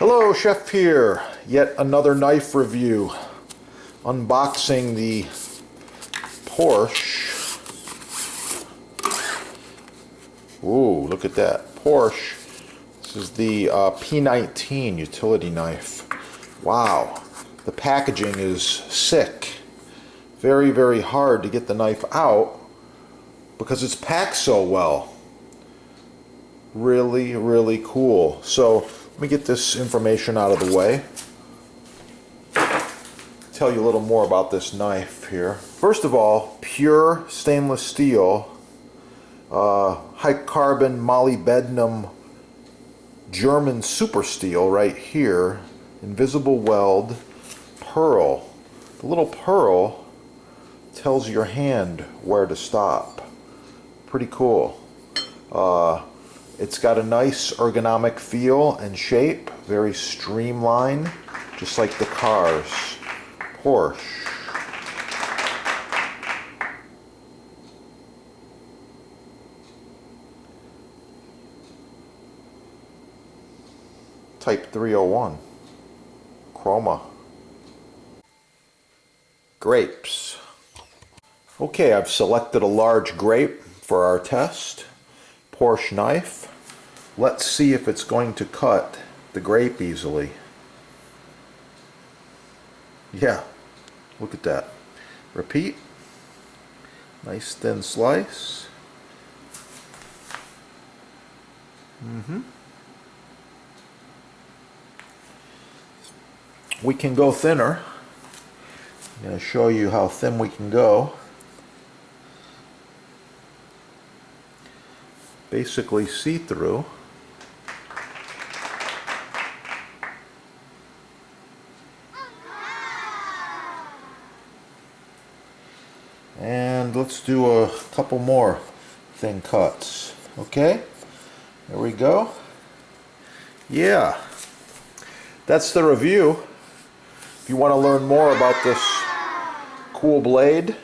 Hello, Chef here. Yet another knife review. Unboxing the Porsche. Ooh, look at that. Porsche. This is the P19 utility knife. Wow. The packaging is sick. Very, very hard to get the knife out because it's packed so well. Really, really cool. So let me get this information out of the way. Tell you a little more about this knife here. First of all, pure stainless steel, high carbon molybdenum German super steel right here, invisible weld, pearl. The little pearl tells your hand where to stop. Pretty cool. It's got a nice ergonomic feel and shape, very streamlined, just like the cars. Porsche. Type 301. Chroma. Grapes. Okay, I've selected a large grape for our test. Porsche knife. Let's see if it's going to cut the grape easily. Yeah, look at that. Repeat. Nice thin slice. We can go thinner. I'm going to show you how thin we can go. Basically see-through. And let's do a couple more thin cuts. Okay, there we go. Yeah, that's the review. If you want to learn more about this cool blade,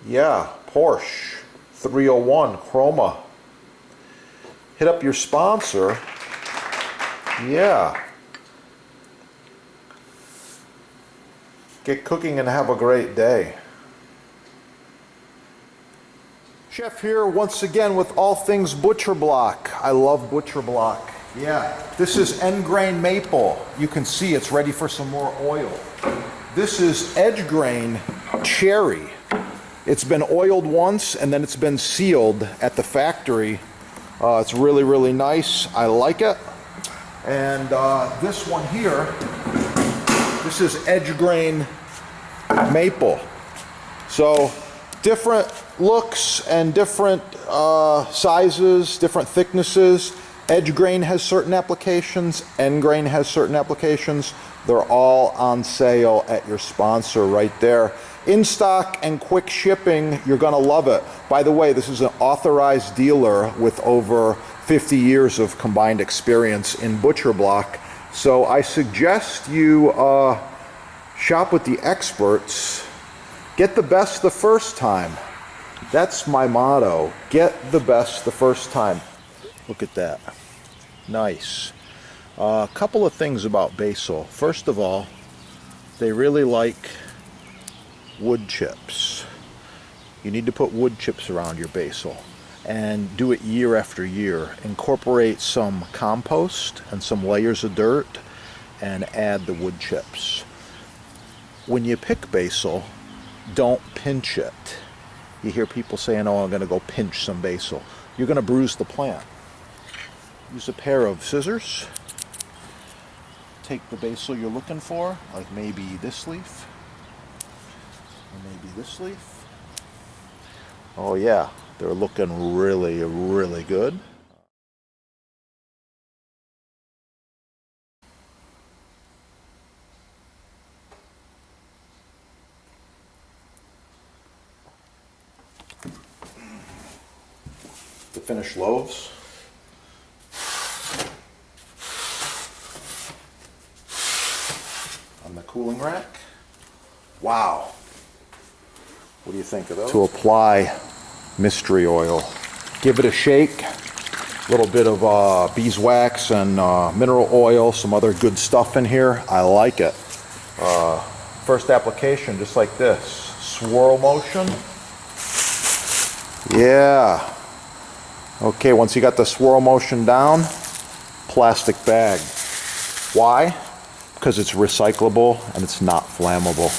yeah, Porsche 301 Chroma. Hit up your sponsor. Yeah. Get cooking and have a great day. Chef here once again with all things butcher block. I love butcher block. Yeah, this is end grain maple. You can see it's ready for some more oil. This is edge grain cherry. It's been oiled once and then it's been sealed at the factory. It's really, really nice. I like it. And this one here, this is edge grain maple. So different looks and different sizes, different thicknesses. Edge grain has certain applications, end grain has certain applications. They're all on sale at your sponsor right there. In stock and quick shipping, you're gonna love it. By the way, this is an authorized dealer with over 50 years of combined experience in butcher block. So I suggest you shop with the experts. Get the best the first time. That's my motto. Get the best the first time. Look at that. Nice. A couple of things about basil. First of all, they really like wood chips. You need to put wood chips around your basil and do it year after year. Incorporate some compost and some layers of dirt and add the wood chips. When you pick basil, don't pinch it. You hear people saying, oh, I'm going to go pinch some basil. You're going to bruise the plant. Use a pair of scissors. Take the basil you're looking for, like maybe this leaf, or maybe this leaf. Oh yeah, they're looking really, really good. The finished loaves. On the cooling rack. Wow. What do you think of those? To apply mystery oil. Give it a shake. little bit of beeswax and mineral oil, some other good stuff in here. I like it. First application, just like this. Swirl motion. Yeah. Okay, once you got the swirl motion down, plastic bag. Why? Because it's recyclable and it's not flammable.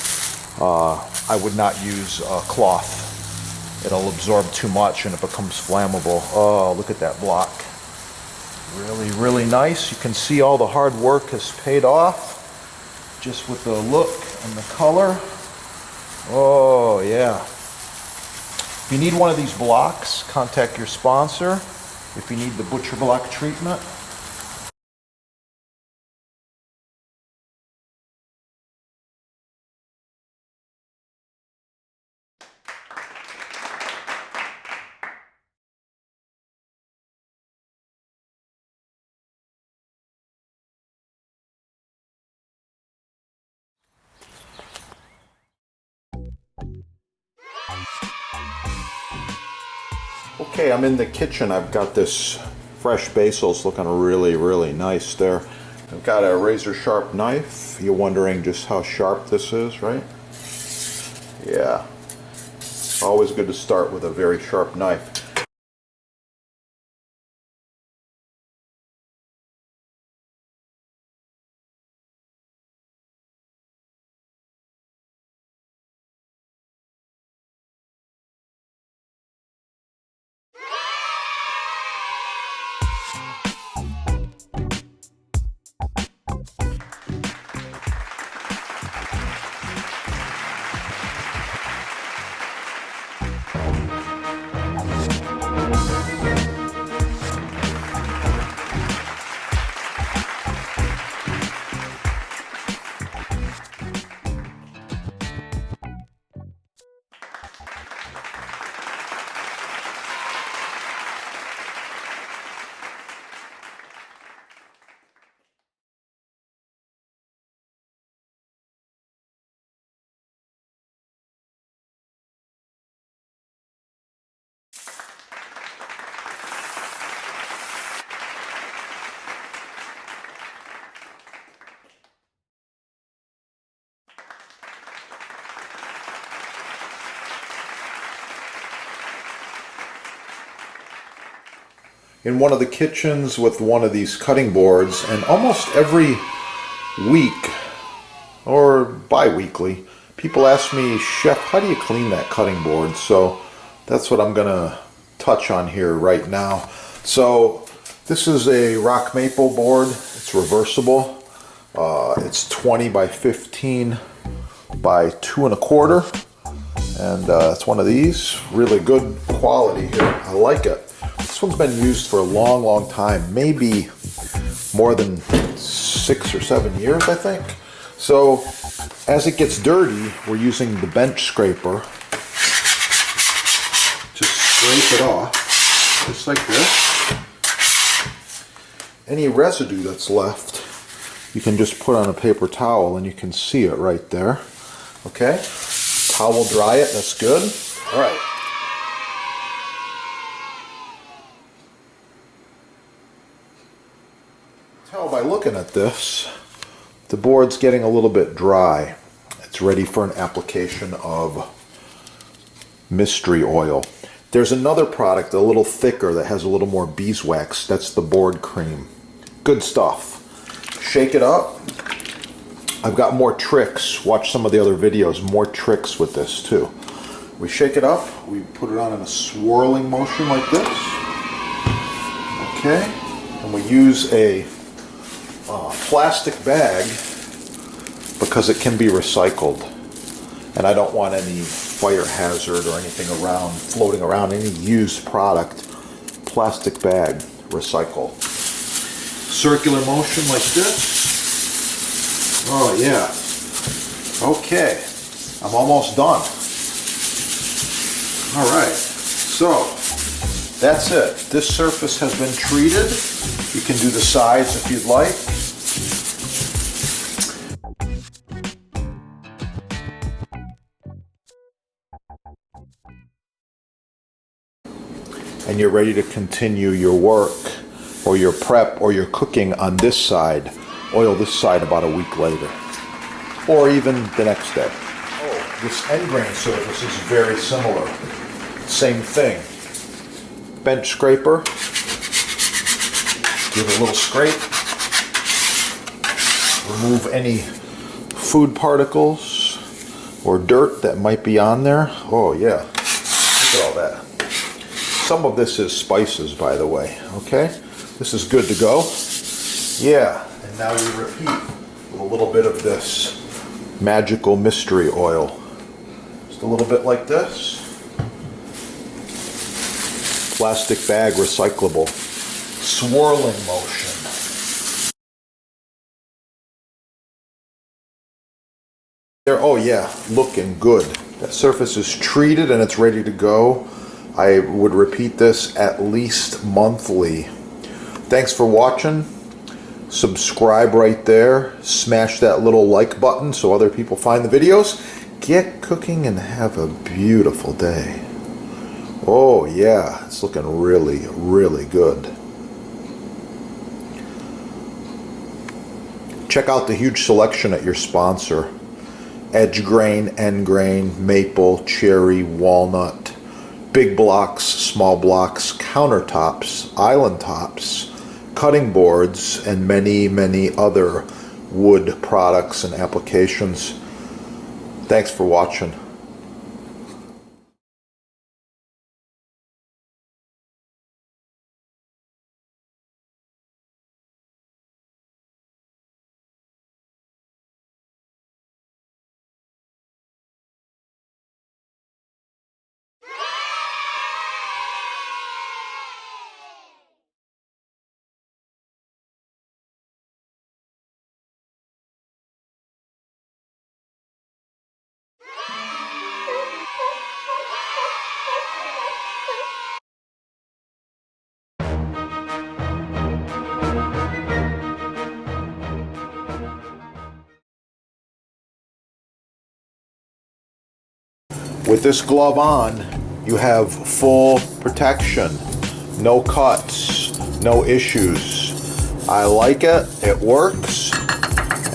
I would not use cloth. It'll absorb too much and it becomes flammable. Oh, look at that block. Really, really nice. You can see all the hard work has paid off just with the look and the color. Oh, yeah. If you need one of these blocks, contact your sponsor. If you need the butcher block treatment. Okay, I'm in the kitchen. I've got this fresh basil's looking really, really nice there. I've got a razor sharp knife. You're wondering just how sharp this is, right? Yeah. Always good to start with a very sharp knife. In one of the kitchens with one of these cutting boards, and almost every week or bi-weekly, people ask me, Chef, how do you clean that cutting board? So that's what I'm gonna touch on here right now. So this is a rock maple board. It's reversible. It's 20 by 15 by 2 1/4, and it's one of these. Really good quality here. I like it. This one's been used for a long, long time, maybe more than 6 or 7 years, I think. So as it gets dirty, we're using the bench scraper to scrape it off, just like this. Any residue that's left, you can just put on a paper towel and you can see it right there. Okay, towel dry it, that's good. All right. Tell by looking at this, the board's getting a little bit dry. It's ready for an application of mystery oil. There's another product a little thicker that has a little more beeswax. That's the board cream. Good stuff. Shake it up. I've got more tricks. Watch some of the other videos. More tricks with this too. We shake it up. We put it on in a swirling motion like this. Okay. And we use a plastic bag because it can be recycled, and I don't want any fire hazard or anything around floating around, any used product. Plastic bag, recycle. Circular motion like this. Oh yeah. Okay, I'm almost done. All right, so that's it. This surface has been treated. You can do the sides if you'd like. and you're ready to continue your work or your prep or your cooking on this side. Oil this side about a week later, or even the next day. Oh, this end grain surface is very similar. Same thing. Bench scraper. Give it a little scrape. Remove any food particles or dirt that might be on there. Oh yeah, look at all that. Some of this is spices, by the way, okay? This is good to go. Yeah, and now you repeat with a little bit of this magical mystery oil. Just a little bit like this. Plastic bag, recyclable. Swirling motion. There, oh yeah, looking good. That surface is treated and it's ready to go. I would repeat this at least monthly. Thanks for watching. Subscribe right there. Smash that little like button so other people find the videos. Get cooking and have a beautiful day. Oh yeah, it's looking really, really good. Check out the huge selection at your sponsor. Edge grain, end grain, maple, cherry, walnut, big blocks, small blocks, countertops, island tops, cutting boards, and many, many other wood products and applications. Thanks for watching. With this glove on, you have full protection. No cuts, no issues. I like it, it works,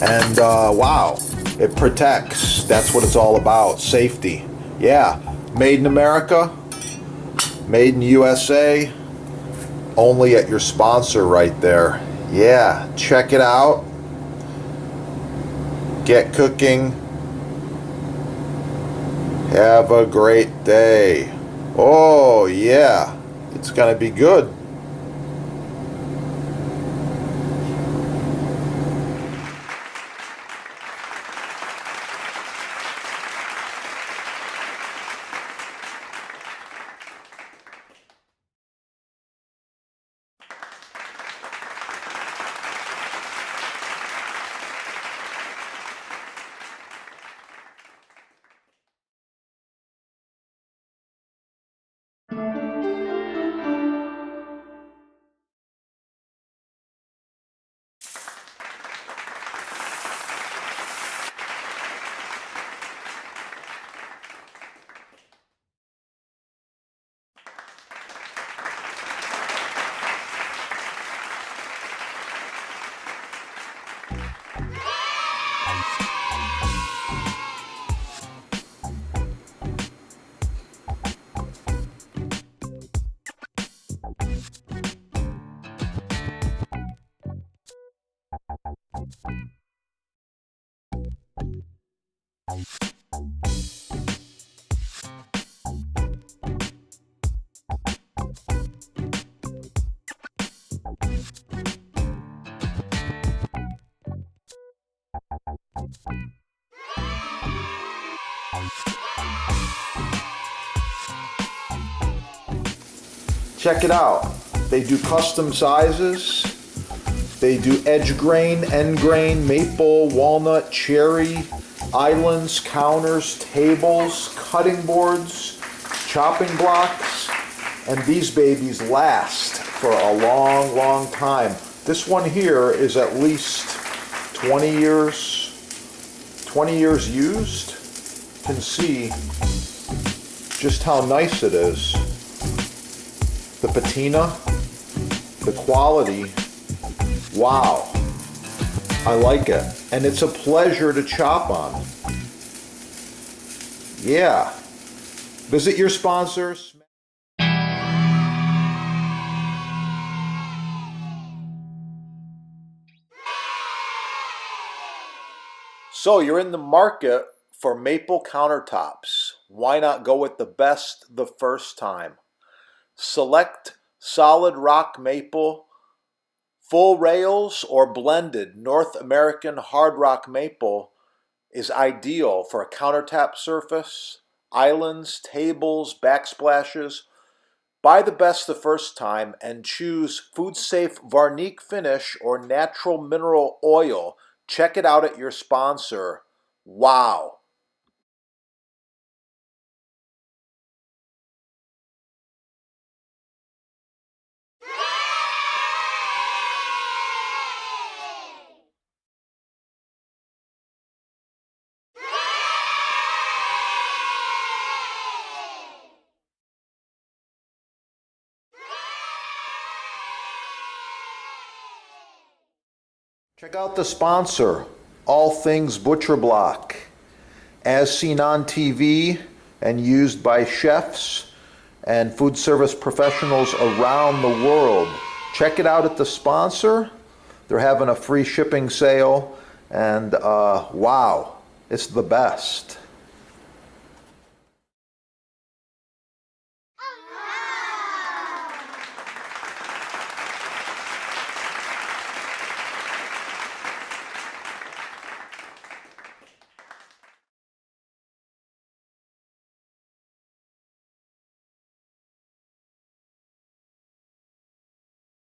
and wow, it protects. That's what it's all about, safety. Yeah, made in America, made in USA, only at your sponsor right there. Yeah, check it out. Get cooking. Have a great day. Oh yeah, it's gonna be good. Check it out. They do custom sizes. They do edge grain, end grain, maple, walnut, cherry, islands, counters, tables, cutting boards, chopping blocks, and these babies last for a long, long time. This one here is at least 20 years used. You can see just how nice it is. The patina, the quality, wow. I like it. And it's a pleasure to chop on. Yeah. Visit your sponsors. So you're in the market for maple countertops. Why not go with the best the first time? Select solid rock maple, full rails, or blended North American hard rock maple is ideal for a countertop surface, islands, tables, backsplashes. Buy the best the first time and choose food-safe Varnique finish or natural mineral oil. Check it out at your sponsor. Wow. Check out the sponsor, All Things Butcher Block. As seen on TV and used by chefs and food service professionals around the world. Check it out at the sponsor. They're having a free shipping sale, and wow, it's the best.